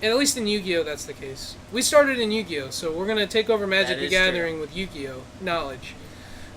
And at least in Yu-Gi-Oh, that's the case. We started in Yu-Gi-Oh, so we're gonna take over Magic That the is true. Gathering with Yu-Gi-Oh knowledge.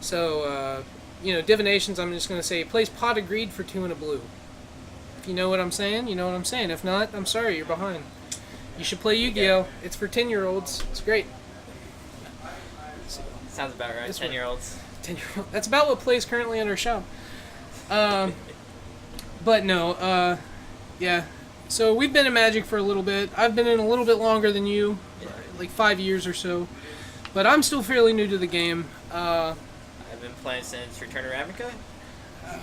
So, divinations. I'm just gonna say plays Pot of Greed for 2 and a blue. If you know what I'm saying, you know what I'm saying. If not, I'm sorry, you're behind. You should play Yu-Gi-Oh. It's for 10-year-olds. It's great. Sounds about right. This 10-year-olds. 10-year-old. That's about what plays currently in our shop. But no, yeah. So we've been in Magic for a little bit. I've been in a little bit longer than you, like 5 years or so. But I'm still fairly new to the game. I've been playing since Return to Ravnica.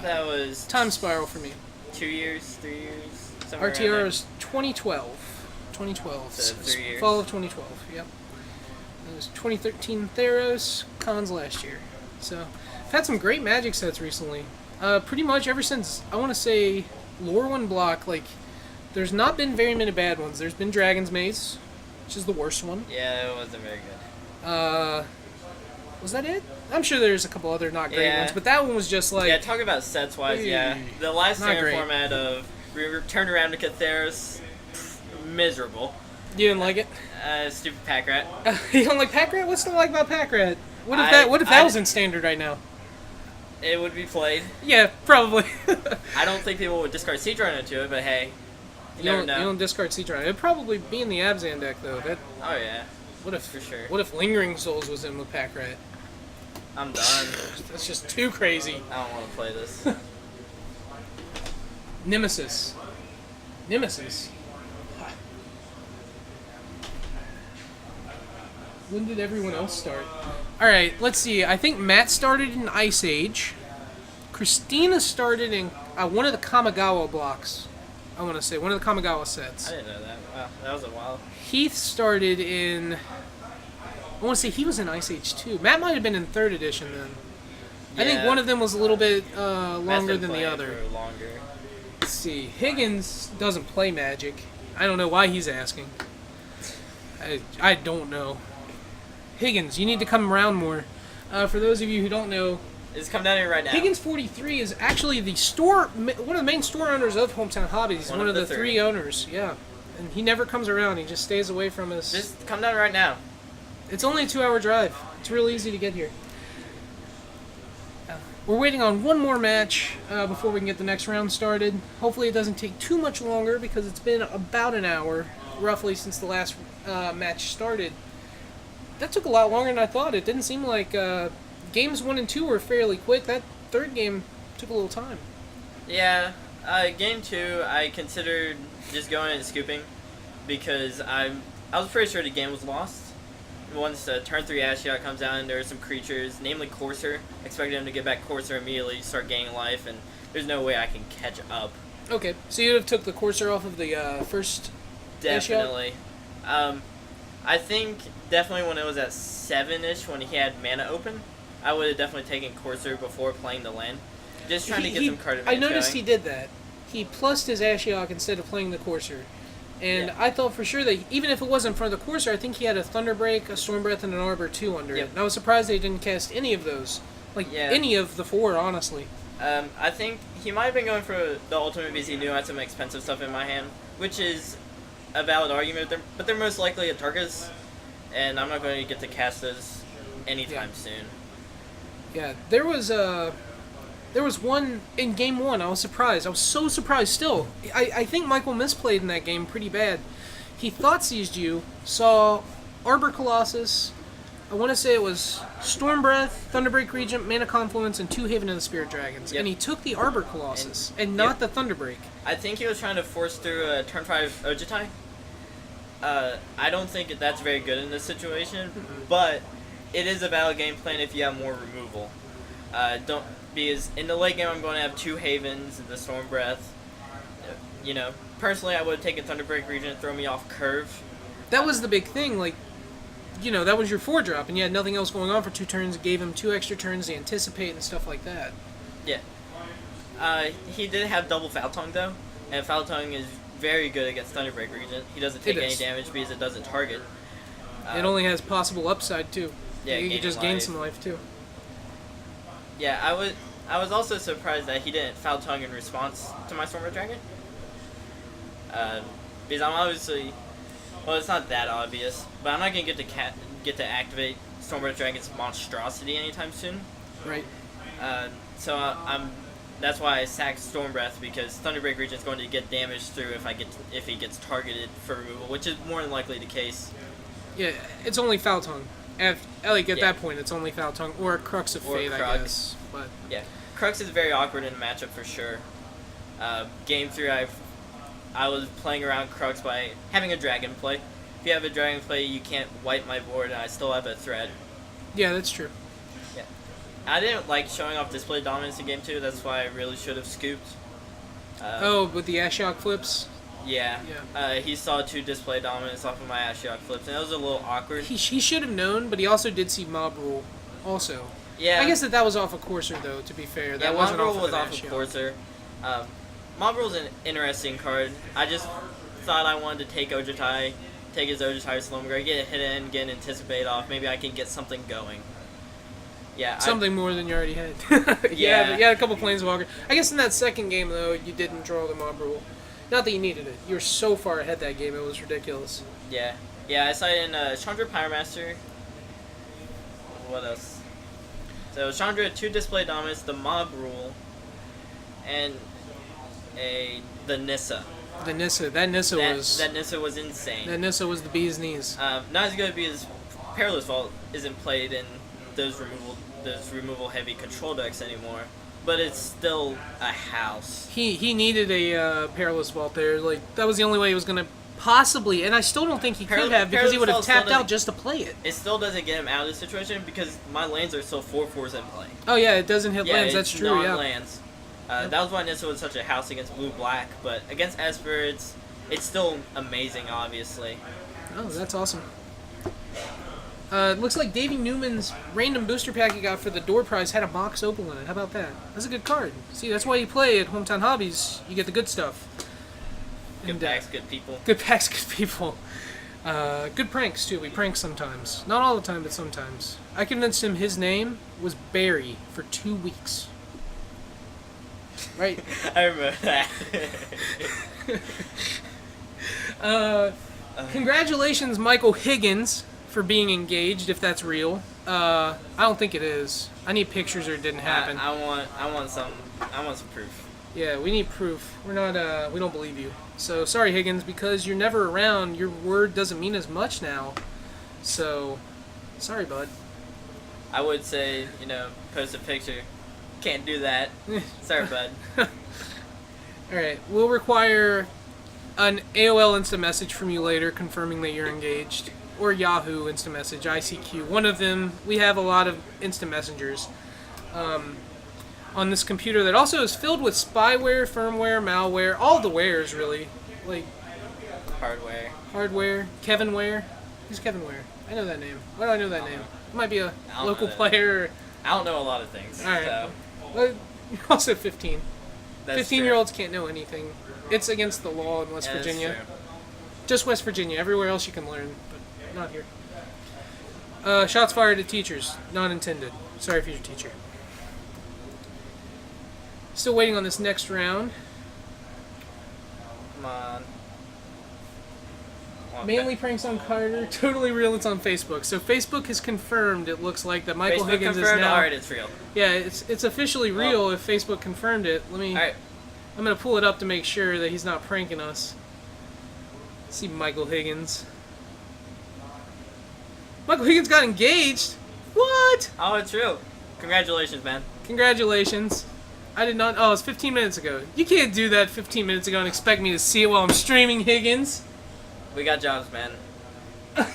That was Time Spiral for me. 2 years, 3 years. Somewhere around RTR there. is 2012. 2012. So 3 years. Fall of 2012, yep. It was 2013 Theros, cons last year. So, I've had some great Magic sets recently. Pretty much ever since, I want to say, Lore 1 Block, like, there's not been very many bad ones. There's been Dragon's Maze, which is the worst one. Yeah, it wasn't very good. Was that it? I'm sure there's a couple other not great Yeah. ones, but that one was just like... Yeah, talk about sets wise. Yeah, the live Not stream great. format of Return to Ravnica Theros, miserable. You didn't like it? Stupid pack rat. You don't like Pack Rat? What's not like about Pack Rat? What if that I- was in standard right now? It would be played. Yeah, probably. I don't think people would discard Siege Runner to it, but hey, you You never don't, know. you don't discard Siege Runner. It'd probably be in the Abzan deck though. That Oh yeah, what if for sure. What if Lingering Souls was in with Pack Rat? I'm done. That's just too crazy. I don't want to play this. Nemesis. Nemesis. When did everyone else start? All right, let's see. I think Matt started in Ice Age. Christina started in one of the Kamigawa blocks. I want to say one of the Kamigawa sets. I didn't know that. Wow, that was a while. Heath started in. I want to say he was in Ice Age too. Matt might have been in 3rd edition then. I think Yeah. one of them was a little bit Matt's longer been than the playing other. for longer. Let's see. Higgins doesn't play Magic. I don't know why he's asking. I don't know. Higgins, you need to come around more. For those of you who don't know, It's come down here right now. Higgins 43 is actually one of the main store owners of Hometown Hobbies. He's one of the 3 owners, yeah. And he never comes around. He just stays away from us. Just come down right now. It's only a 2-hour drive. It's real easy to get here. We're waiting on one more match before we can get the next round started. Hopefully it doesn't take too much longer because it's been about an hour, roughly, since the last match started. That took a lot longer than I thought. It didn't seem like games 1 and 2 were fairly quick. That 3rd game took a little time. Yeah, game 2, I considered just going and scooping because I was pretty sure the game was lost. Once turn 3 Ashiok comes out and there are some creatures, namely Courser. Expected him to get back Courser immediately, start gaining life, and there's no way I can catch up. Okay, so you have took the Corsair off of the first Definitely. I think definitely when it was at 7-ish, when he had mana open, I would have definitely taken Courser before playing the land. Just trying to get some card I advantage noticed going. he did that. He plussed his Ashiok instead of playing the Courser. And Yeah. I thought for sure that even if it wasn't for the Courser, I think he had a Thunderbreak, a Storm Breath, and an Arbor 2 under Yep. it. And I was surprised they didn't cast any of those. Like, Yeah. any of the 4, honestly. I think he might have been going for the ultimate because he knew I had some expensive stuff in my hand, which is a valid argument, but they're most likely at Targas, and I'm not going to get to cast those anytime soon. Yeah, there was one in game 1. I was surprised. I was so surprised still. I think Michael misplayed in that game pretty bad. He thought seized you, saw Arbor Colossus. I want to say it was Storm Breath, Thunderbreak Regent, Mana Confluence, and 2 Haven of the Spirit Dragons. Yep. And he took the Arbor Colossus and not the Thunderbreak. I think he was trying to force through a turn 5 Ojitai. I don't think that's very good in this situation, but it is a valid game plan if you have more removal. Because in the late game I'm going to have 2 Havens and the Storm Breath. You know, personally I would have taken Thunderbreak Regent and throw me off curve. That was the big thing. Like, that was your 4-drop, and you had nothing else going on for 2 turns. It gave him 2 extra turns to anticipate and stuff like that. Yeah. He did have double Foul Tongue though, and Foul Tongue is very good against Thunderbreak Regent. He doesn't take It any is. damage because it doesn't target. It only has possible upside, too. Yeah, you could gaining just gain life. some life, too. Yeah, I was also surprised that he didn't Foul Tongue in response to my Stormbright Dragon. Because I'm obviously Well, it's not that obvious, but I'm not gonna get to activate Stormbreath Dragon's monstrosity anytime soon. Right. So I'm. That's why I sacked Stormbreath, because Thunderbreak Regent's going to get damaged through if he gets targeted for removal, which is more than likely the case. Yeah, it's only Foul Tongue. At that point, it's only Foul Tongue or Crux of Fate, I guess. But yeah, Crux is very awkward in a matchup for sure. Game 3, I was playing around Crux by having a Dragon play. If you have a Dragon play, you can't wipe my board, and I still have a threat. Yeah, that's true. Yeah, I didn't like showing off display dominance in Game 2. That's why I really should have scooped. With the Ashiok flips. Yeah. He saw 2 display dominance off of my Ashiok flips, and that was a little awkward. He should have known, but he also did see Mob Rule, also. Yeah. I guess that was off of Courser, though, to be fair. That wasn't Mob Rule off was of off of Courser. Mob Rule's an interesting card. I just thought I wanted to take Ojutai, take his Ojutai Slumber, get a hit in, get an Anticipate off. Maybe I can get something going. Yeah. Something more than you already had. Yeah. But you had a couple Planeswalker. I guess in that second game, though, you didn't draw the Mob Rule. Not that you needed it. You were so far ahead that game, it was ridiculous. Yeah. Yeah, I saw it in Chandra Pyromaster. What else? So Chandra, 2 display dominance, the Mob Rule, and the Nissa. The Nissa. That Nissa was... That Nissa was insane. That Nissa was the bee's knees. Not as good because Perilous Vault isn't played in those removal heavy control decks anymore. But it's still a house. He needed a Perilous Vault there. Like, that was the only way he was going to possibly, and I still don't think he could have, because he would have tapped out just to play it. It still doesn't get him out of the situation because my lands are still 4/4s in play. Oh yeah, it doesn't hit lands, that's true, yeah. Non-lands. That was why Nissa was such a house against blue-black, but against Esper, it's still amazing, obviously. Oh, that's awesome. It looks like Davey Newman's random booster pack he got for the door prize had a Mox Opal in it. How about that? That's a good card. See, that's why you play at Hometown Hobbies. You get the good stuff. Good packs, good people. Good packs, good people. Good pranks, too. We prank sometimes. Not all the time, but sometimes. I convinced him his name was Barry for 2 weeks. Right. I remember that. Congratulations, Michael Higgins, for being engaged, if that's real. I don't think it is. I need pictures or it didn't happen. I want some proof. Yeah, we need proof. We're not, we don't believe you. So, sorry, Higgins, because you're never around, your word doesn't mean as much now. So, sorry, bud. I would say, post a picture. Can't do that. Sorry, bud. Alright, we'll require an AOL instant message from you later confirming that you're engaged. Or Yahoo instant message, ICQ. One of them. We have a lot of instant messengers on this computer that also is filled with spyware, firmware, malware, all the wares, really. Like hardware. Kevin Ware. Who's Kevin Ware? I know that name. Why do I know that name? It might be a local player. I don't know a lot of things. Alright. So. Well, you're also 15. That's 15-year-olds can't know anything. It's against the law in West Virginia. That's true. Just West Virginia. Everywhere else you can learn, but not here. Shots fired at teachers. Not intended. Sorry if you're a teacher. Still waiting on this next round. Come on. Mainly pranks on Carter. Totally real. It's on Facebook. So Facebook has confirmed. It looks like that Michael Higgins is now. Alright, it's real. Yeah, it's officially real. If Facebook confirmed it, let me. All right. I'm gonna pull it up to make sure that he's not pranking us. Let's see Michael Higgins. Michael Higgins got engaged. What? Oh, it's real. Congratulations, man. Congratulations. I did not. Oh, it's 15 minutes ago. You can't do that 15 minutes ago and expect me to see it while I'm streaming, Higgins. We got jobs, man.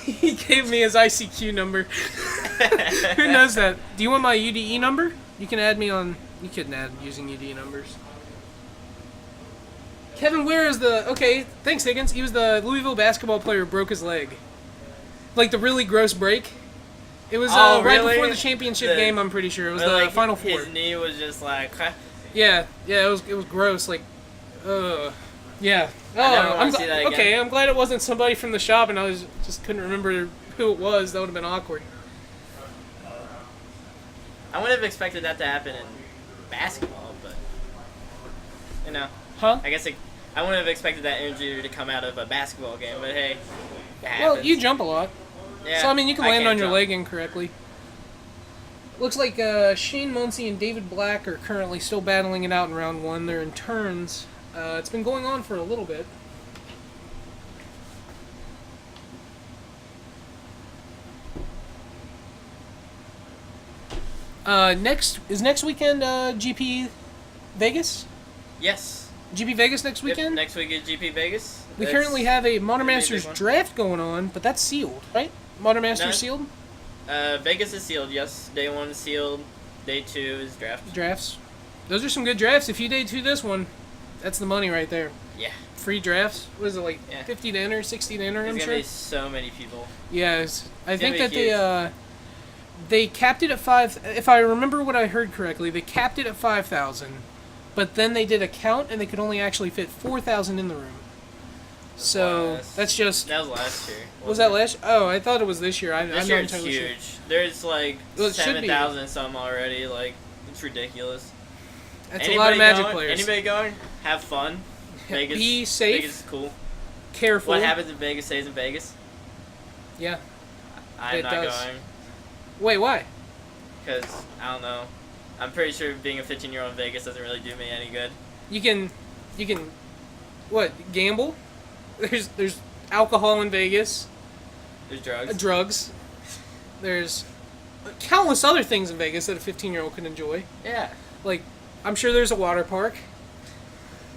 He gave me his ICQ number. Who knows that? Do you want my UDE number? You can add me on. You can add using UDE numbers. Kevin Ware is the. Okay, thanks, Higgins. He was the Louisville basketball player who broke his leg. Like the really gross break. It was right really? before the championship game, I'm pretty sure. It was the Final Four. His knee was just like... Yeah, it was gross. Like, yeah. I never want to see that again. Okay, I'm glad it wasn't somebody from the shop and I just couldn't remember who it was. That would have been awkward. I wouldn't have expected that to happen in basketball, but... Huh? I guess I wouldn't have expected that energy to come out of a basketball game, but hey... It Well, happens. you jump a lot. Yeah, So, I mean, you can land can't on your jump. leg incorrectly. Looks like Shane Muncy and David Black are currently still battling it out in round 1. They're in turns. It's been going on for a little bit. Next weekend GP Vegas? Yes. GP Vegas next Yep, weekend? next week is GP Vegas. We That's- currently have a Modern gonna be a Masters big one. draft going on, but that's sealed, right? Modern Masters No. sealed? Vegas is sealed, yes. Day 1 is sealed. Day 2 is draft. Drafts. Those are some good drafts. If you day 2 this one, that's the money right there. Yeah. Free drafts. What is it, like Yeah. 50 to enter, 60 to enter, There's I'm gonna sure? be so many people. Yes. I It's gonna think be that they capped it at 5. If I remember what I heard correctly, they capped it at 5,000, but then they did a count and they could only actually fit 4,000 in the room. So Last- that's just. That was last year. Was that last? Oh, I thought it was this year. I'm This not year it's entirely huge. sure. There's like Well, it should be. 7,000 some already. Like, it's ridiculous. That's a lot of Magic going? players. Anybody going? Have fun. Vegas. Be safe. Vegas is cool. Careful. What happens in Vegas stays in Vegas. Yeah. I'm It not does. going Wait, why? because I don't know. I'm pretty sure being a 15-year-old in Vegas doesn't really do me any good. You can, what? Gamble? There's alcohol in Vegas. There's drugs. Drugs. There's countless other things in Vegas that a 15-year-old can enjoy. Yeah. Like, I'm sure there's a water park.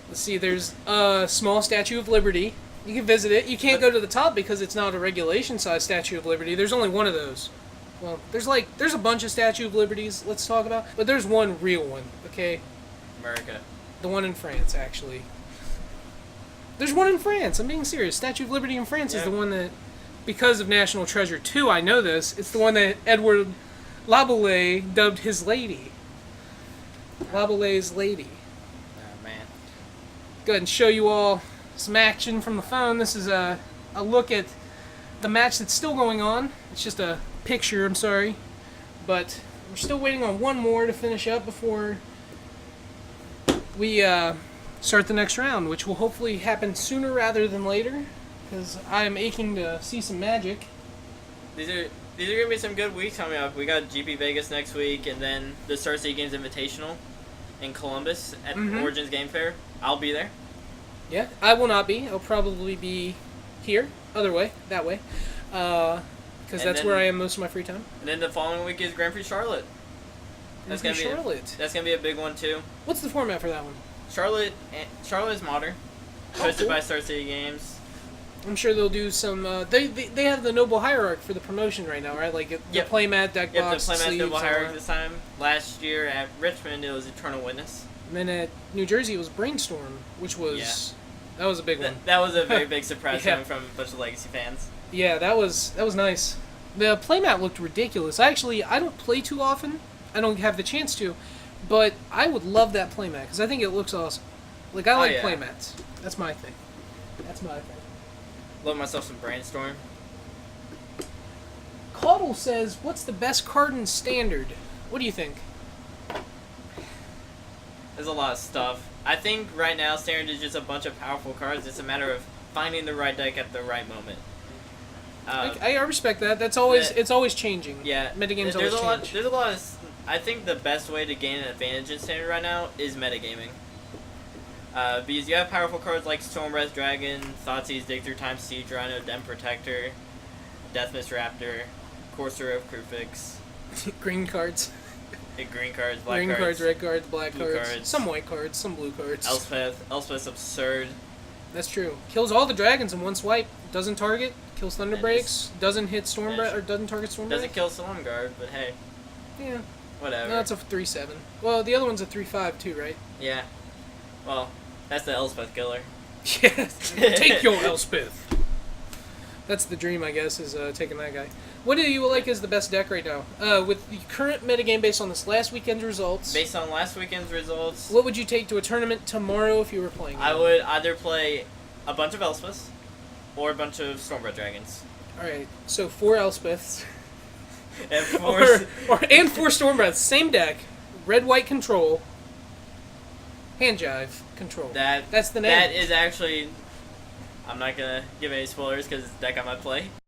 Let's see, there's a small Statue of Liberty. You can visit it. You can't go to the top because it's not a regulation-sized Statue of Liberty. There's only one of those. Well, there's a bunch of Statue of Liberties let's talk about, but there's one real one, okay? America. The one in France, actually. There's one in France. I'm being serious. Statue of Liberty in France is Yeah. the one that, because of National Treasure 2, I know this. It's the one that Edward Laboulaye dubbed his lady. Laboulay's lady. Oh man. Go ahead and show you all some action from the phone. This is a look at the match that's still going on. It's just a picture, I'm sorry. But we're still waiting on one more to finish up before we start the next round, which will hopefully happen sooner rather than later, because I am aching to see some magic. These are gonna be some good weeks coming up. We got GP Vegas next week, and then the Star City Games Invitational in Columbus at Mhm. Origins Game Fair. I'll be there. Yeah, I will not be. I'll probably be here, other way, that way, because And that's then- where I am most of my free time. And then the following week is Grand Prix Charlotte. That's From gonna be Charlotte. that's gonna be a big one too. What's the format for that one? Charlotte is modern, Oh, hosted cool. by Star City Games. I'm sure they'll do some. They have the Noble Hierarch for the promotion right now, right? Like the Yep. playmat, deck Yep, the box, Playmat sleeves, Noble all Hierarchy that. this time. Last year at Richmond, it was Eternal Witness. And then at New Jersey it was Brainstorm, which was that was a big one. That was a very big surprise Yeah. coming from a bunch of Legacy fans. Yeah, that was nice. The playmat looked ridiculous. I don't play too often. I don't have the chance to, but I would love that playmat because I think it looks awesome. Like I like yeah. playmats. That's my thing. That's my thing. Love myself some Brainstorm. Caudle says, "What's the best card in Standard?" What do you think? There's a lot of stuff. I think right now Standard is just a bunch of powerful cards. It's a matter of finding the right deck at the right moment. I respect that. That's always the- it's always changing. Yeah, Metagames there's always a lot. change. There's a lot of. I think the best way to gain an advantage in Standard right now is metagaming. Because you have powerful cards like Stormwrath Dragon, Thoughtseize, Dig Through Time, Siege Rhino, Den Protector, Deathmist Raptor, Courser of Krufix, Green cards. green cards, black Green cards, cards, red cards, black blue cards, cards. some white cards, some blue cards. Elspeth. Elspeth's absurd. That's true. Kills all the dragons in one swipe. Doesn't target. Kills Thunder And Breaks. Doesn't hit Storm finish. or doesn't target Storm. Doesn't kill Stormguard, but hey, Yeah. whatever. No, it's a 3/7. Well, the other one's a 3/5 too, right? Yeah. Well, that's the Elspeth killer. Yeah. Take your Elspeth. That's the dream, I guess, is taking that guy. What do you like as the best deck right now? With the current metagame based on this last weekend's results, Based on last weekend's results, what would you take to a tournament tomorrow if you were playing? I would either play a bunch of Elspeths or a bunch of Stormbright Dragons. Alright, so 4 Elspeths. And And 4 Stormbreaths. Same deck. Red-white control. Hand jive control. That's the name. That is actually I'm not gonna give any spoilers because it's a deck I might play.